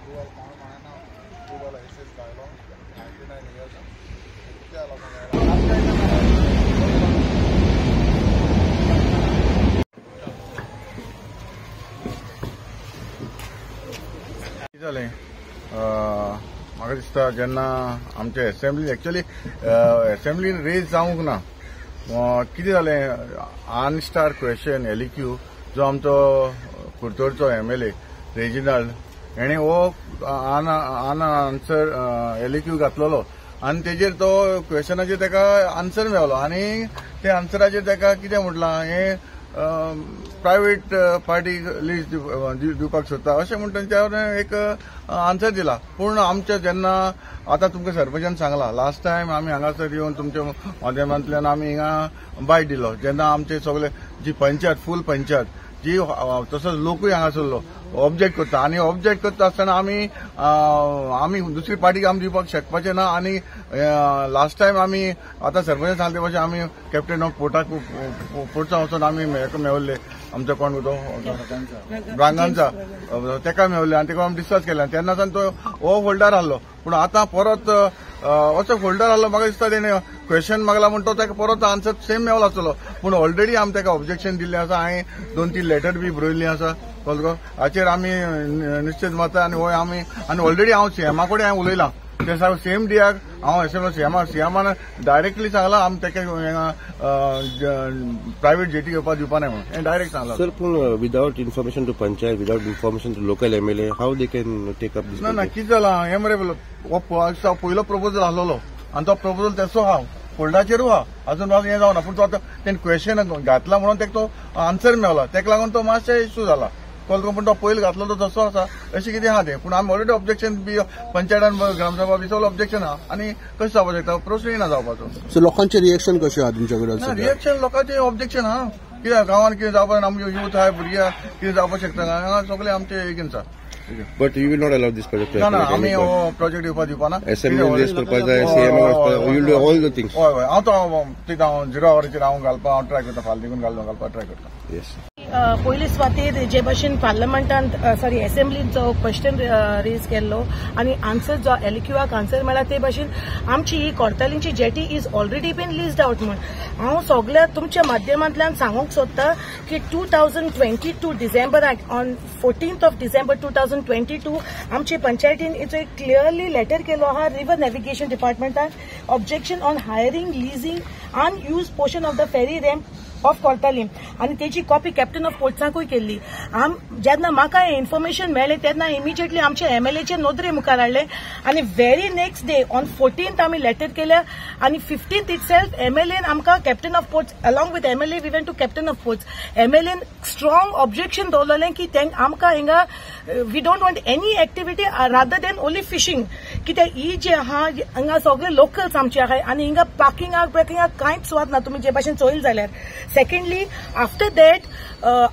म्हाका दिसता जेन्ना आमचे असेंब्ली एक्चुअली असेंब्लीन रेज जावंक ना कितें जालें अनस्टार क्वेश्चन एलक्यू जो आमचो कुडतोरचो MLA रेजिनाल्ड हेणे हो आन्सर एलक्यू घातलेलो आनी तेजेर तो क्वेश्चनाचेर ताका आन्सर मेळलो आनी ते आन्सराचेर ताका कितें म्हटलां हें प्रायवेट पार्टी लिस्ट दिवपाक सोदता अशें म्हणटा त्यावर एक आन्सर दिला पूण आमचे जेन्ना आतां तुमकां सरपंचान सांगला लास्ट टायम आमी हांगासर येवन तुमच्या माध्यमांतल्यान आमी हिंगा बायट दिलो जेन्ना आमचे सगळे जी पंचायत फूल पंचायत जी तसोच लोकूय हांगासरलो ऑब्जेक्ट करता आनी ऑब्जेक्ट करता आसतना आमी दुसरी पार्टीक आमी दिवपाक शकपाचें ना आनी लास्ट टायम आमी आतां सरपंच सांगले भशेन आमी कॅप्टन ऑफ पोर्टचा वचून आमी मेळ्ळे आमचो कोण तो ब्रांगांचा तेका मेळ्ळे आनी तेका आमी डिस्कस केलें तेन्नासान तो हो फोल्डर आहलो पूण आतां परत असो फोल्डर आहलो म्हाका दिसता तेणे क्वेश्चन मागला म्हण तो ताका परत आन्सर सेम मेळलो आसतलो पूण ऑलरेडी आमी ताका ऑब्जेक्शन दिल्लें आसा हांवें 2-3 लेटर बी बरयल्लीं आसा कळ्ळो हाचेर आमी निश्चित मतां आनी होय आमी आनी ऑलरेडी हांव सीएमा कडेन हांवें उलयलां ते सेम डियाक हांव सीएमान डायरेक्टली सांगलां आमी ताका प्रायवेट जेटी घेवपाक दिवपा ना म्हणून हें डायरेक्ट सांगलां सर पूण without information to panchayat without information to local MLA how they can take up this ना कितें जालां हें मरे पयलो प्रपोजल आहलोलो आनी तो प्रपोजल तेचो आहा फोल्डाचेरूय आहा अजून हें जावना पूण तो आतां तेणें क्वेश्चन घातला म्हणून ताका तो आन्सर मेळला ताका लागून तो मातशें इश्यू जाला कळ्ळो पूण तो पयलो घातलो तो तसो आसा अशें कितें आहा तें पूण आमी ऑलरेडी ऑब्जेक्शन बी पंचायतान ग्रामसभा बी सगळो ऑब्जेक्शन आहा आनी कशें जावपाक शकता प्रश्न येना जावपाचो सो लोकांचे रिएक्शन कशें आहा तुमचे कडेन रिएक्शन लोकांचें ऑब्जेक्शन आहा कित्याक गांवांत कितें जावपाक आमचे यूथ आहाय भुरग्यां कितें जावपाक शकता हांगा सगळे आमचे एगेन्स्ट आहा But you will not allow this project to happen. No, आमी हो प्रोजेक्ट दिवपाक दिवपा ना assembly रेस करपाक जाय CM you will do all the things हय हांव तो तिथं 0 आवराचेर हांव घालपाक हांव ट्राय करता फाल्यां देखून घालपाक ट्राय करता येस पयले सुवातेर जे भाशेन पार्लमेंटान असेंब्लीन जो क्वेश्चन रेज केल्लो आनी आन्सर जो एलक्यूआक आन्सर मेळ्ळा ते भाशेन आमची ही कोर्तालींची jetty is already been leased out म्हण हांव सगळ्या तुमच्या माध्यमांतल्यान सांगूंक सोदता की 2022 डिसेंबराक ऑन 14th of December 2022 आमचे पंचायतीन एक क्लियरली लेटर केलो आहा रिवर नॅव्हिगेशन डिपार्टमेंटान objection on hiring leasing unused portion of the ferry ramp of Cortalim आनी तेजी कॉपी कॅप्टन ऑफ पोर्ट्साकूय केल्ली जेन्ना म्हाका हें इन्फॉर्मेशन मेळ्ळें तेन्ना इमिजिएटली आमच्या MLAचे नोदरे मुखार हाडले आनी very next day on 14th आमी लेटर केल्या आनी 15th इटसेल्फ MLAन आमकां captain of ports along with MLA we went to captain of ports MLAन स्ट्रॉंग ऑब्जेक्शन दवरलें की आमकां हिंगा we don't want any activity rather than only fishing कित्याक ही जे आहा हिंगा सगळे लोकल्स आमचे आहाय आनी हिंगा पार्किंगाक कांयच सुवात ना तुमी जे भाशेन चोयल जाल्यार सेकंडली आफ्टर दॅट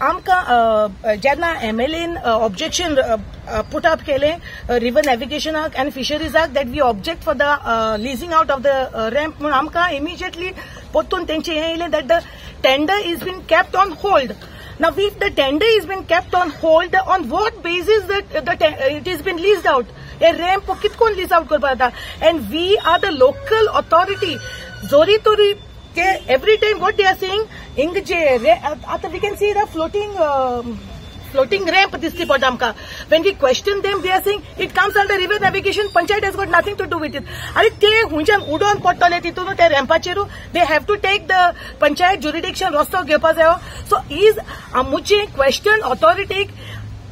आमकां जेन्ना MLAन ऑब्जेक्शन पुट अप केलें रिवर नॅव्हिगेशनाक आनी फिशरीजाक that we object for the leasing out of the ramp म्हणून आमकां इमिजिएटली परतून तेंचें हें येयलें that the tender is been kept on hold. Now, if the tender has been kept on hold, on what basis it has been leased out? A ramp कितकोन lease out करपा जाता? And we are the local authority. Zori tori every time what they are saying, after we can see the floating ramp this report amka. When we question them, they are saying it comes under river navigation. Panchayat has got nothing to do with it. Are they hunjan udon pottale titunu te rampacheru? They have to take the panchayat jurisdiction rosto gepa jayo. So is amuche question authority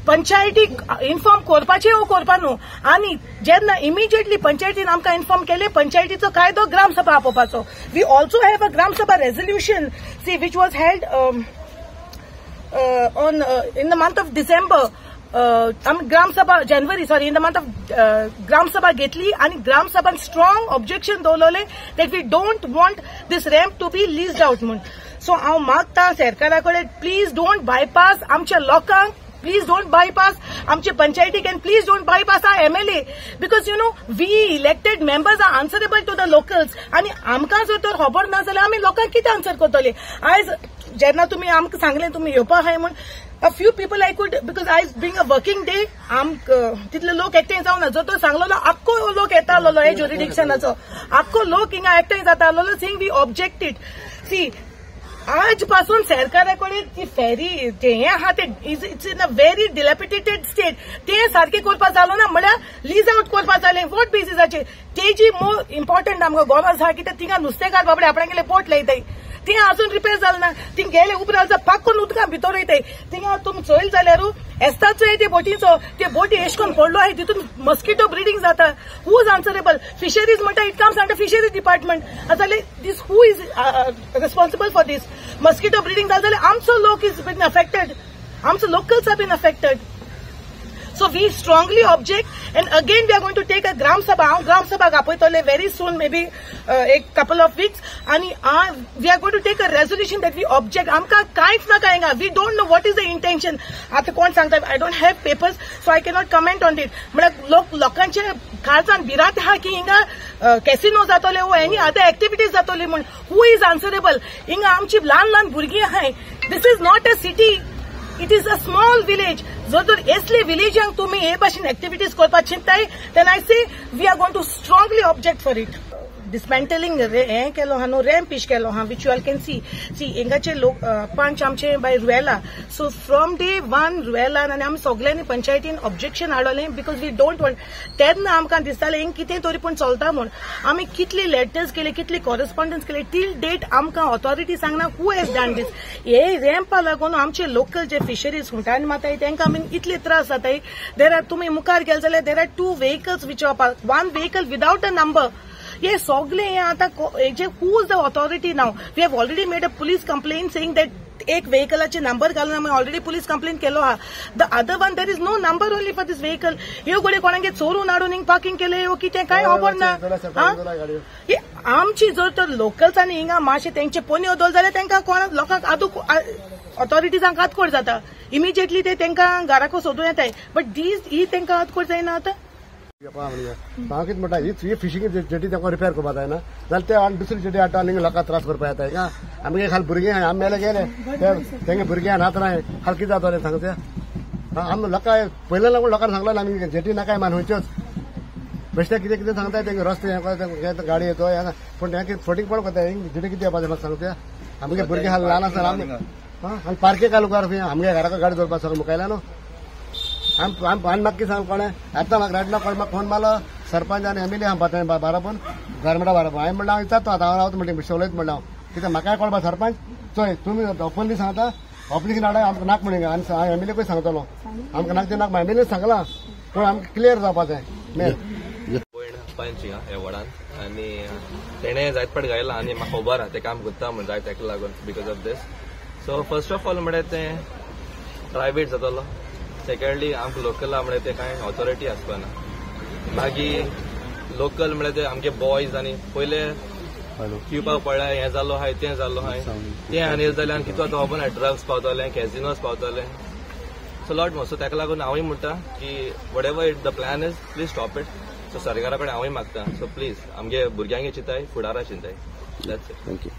पंचायतीक inform करपाचे वो करपा न्हू आनी जेन्ना immediately पंचायतीन आमकां inform केले पंचायतीचो कायदो ग्रामसभा आपोवपाचो. We also have a gram sabha resolution सी which was held on in the month of December Gram Sabha January in the month of Gram Sabha घेतली आणि Gram Sabhan strong objection दवरले that we don't want this ramp to be leased out म्हणून. So हांव मागता सरकाराकडे please don't bypass आमच्या लोकांक please don't bypass amche panchayati and please don't bypass our MLA because you know we elected members are answerable to the locals and amka jo tor खबर ना जाल्यार आमी लोकांक कितें आन्सर करतले. आज जेन्ना तुमी आमकां सांगलें तुमी येवपा आहाय म्हूण a few people I could, because I being a working day, तितले लोक एकठांय जावना. जो तो सांगलो आख्खो लोक येतालो हे ज्युरिडिक्शनाचो, आख्खो लोक हिंगा एकठांय जातालो सिंग वी ऑब्जेक्टेड. सी आज पासून सरकाराकडे ती फेरी ते हे आहा ते it's in a very dilapidated state. ते सारखे करपा जालो ना म्हळ्यार लीज आउट करपा जालें वॉट बेसिसाचेर. ते जी मोर इम्पॉर्टंट आमकां गॉमर्स आहा कित्याक थिंगा नुस्तेकार बाबडे आपणे गेले पोट लायताय. ते अजून रिपेर जालें ना. थिंग गेले उपरांत रावता पाक्कून उदकां भितर वयताय. थिंगा तुमी चोयल जाल्यार एस्ताचो ते बोटीचो ते बोटी एश कोन्न पडलो आहाय तितून मस्किटो ब्रिडींग जाता. Who is answerable? फिशरीज म्हणटा it comes under fisheries department. जाल्यार this who is responsible for this? Mosquito breeding जालें जाल्यार आमचो लोक इज बीन अफेक्टेड. आमचो locals are been affected. So we strongly object, and again we are going to take a Gram Sabha. Gram Sabha आपयतले very soon, maybe a couple of weeks, and we are going to take a resolution that we object. आमका कांयच नाका हिंगा. We don't know what is the intention. आता कोण सांगता? I don't have papers, so I cannot comment on it. म्हळ्यार लोकांचे खालसान भिरांत आहा की हिंगा कॅसिनो जातले वो एनी अदर एक्टिविटीज जातली म्हूण. Who is answerable? हिंगा आमची ल्हान ल्हान भुरगीं आहाय. This is not a city. It is a small village. जर असले विलेजांक तुमी हे भाशेन एक्टिविटीज करपाक चिंतताय, then I say we are going to strongly object for it. Dismantling हे केलो हा न्हू, रॅम्प इश केलो हा, which you all can see. हिंगाचे लोक पंच आमचे बाय Ruela. So from day one रुएलान आनी आमी सगळ्यांनी पंचायतीन ऑब्जेक्शन हाडलें बिकॉज वी डोंट वॉन्ट. तेन्ना आमकां दिसतालें हिंग कितें तरी पूण चलता म्हूण. आमी कितली लेटर्स केले, कितली कॉरेस्पॉन्डन्स केले, टील डेट आमकां ऑथॉरिटी सांगना हू हेज डन दीस. हे रॅम्पा लागून आमचे लोकल जे फिशरीज हुंटान माताय तांकां बीन इतले त्रास जाताय. देर आर तुमी मुखार गेले जाल्यार there are 2 vehicles which are one vehicle without a number. ये सगळे हे आता हू इज द ऑथॉरिटी नाव? We have already made a police complaint saying that एक व्हेकलाचे नंबर घालून आमी ऑलरेडी पुलीस कंप्लेंट केलो हा. The other one there is no number only for this vehicle. ह्यो गोडे कोणागे चोरून हाडून हिंग पार्किंग केले ह्यो कितें कांय खबर ना. आमची जर तर लोकल्सांनी हिंगा मातशे तेंचे पोनी दवरले जाल्यार तांकां कोणा लोकांक आदूक ऑथॉरिटीजांक आदकोड जाता. इमिजिएटली ते तांकां घराको सोदूं येताय. बट ही तांकां आदकोड जायना आतां. हांव कितें म्हणटा, ही फिशींग जेटी तांकां रिपेर करपा जायना जाल्यार ते आनी दुसरी जेटी हाडटा आनी लोकांक त्रास करपा येताय का? आमगे खाल भुरगीं आहाय, आमी मेले गेले तेंगे भुरगीं नातराय खाल कितें जातलें सांग ते? आमी लोकांक पयले लागून लोकांक सांगलें आमी जेटी नाकाय मान खंयच्योच. बेश्टे कितें कितें सांगताय तेंगे रस्ते हे गाडी येतो पूण हें फटींग पड कोता जेटी कितें येवपा जाय म्हाका सांग ते? आमगे भुरगीं हाल ल्हान आसतना आमी पार्के घालूं कर आमगे घराको गाडी दवरपा सगळें मुखायला न्हू. आनी म्हाका कितें सांग कोणें आतां म्हाका रायट कोण म्हाका फोन मारलो सरपंच आनी एमएलए आहा बारापून गव्हर्मेंटा बारापून. हांवें म्हणलें हांव विचारता आतां हांव रावता म्हणटा उलयता म्हणलें हांव कित्याक म्हाकाय कळपा सरपंच चोय तुमी ओपनली सांगता ऑब्लिगेशन हाडा आमकां नाक म्हणून आनी हांव एमएलएकूय सांगतलो आमकां नाक ते नाक एमएलए सांगलां पूण आमकां क्लियर जावपा जाय मेन. पंच हिंगा ह्या वॉर्डान आनी तेणें जायत फावट गायलां आनी म्हाका खबर आहा तें काम करता म्हूण जायत ताका लागून because of this. So first of all म्हळ्यार तें प्रायवेट जातलो. सेकंडली आमकां लोकल आहा म्हळ्यार ते कांय ऑथॉरिटी आसपाना. मागीर लोकल म्हळ्यार ते आमगे बॉयज आनी पयले पिवपाक पडल्या हें जाल्लो आहाय तें जाल्लो आहाय तें आनी जाल्यार आनी कितें आतां खबर ड्रग्स पावतले कॅसिनोज पावतले. So lot more. सो ताका लागून हांवूय म्हणटा की what ever it the plan is please stop it. So सरकारा कडेन हांवूय मागता सो प्लीज आमगे भुरग्यांगे चिंताय फुडारा चिंताय. That's it. थँक्यू.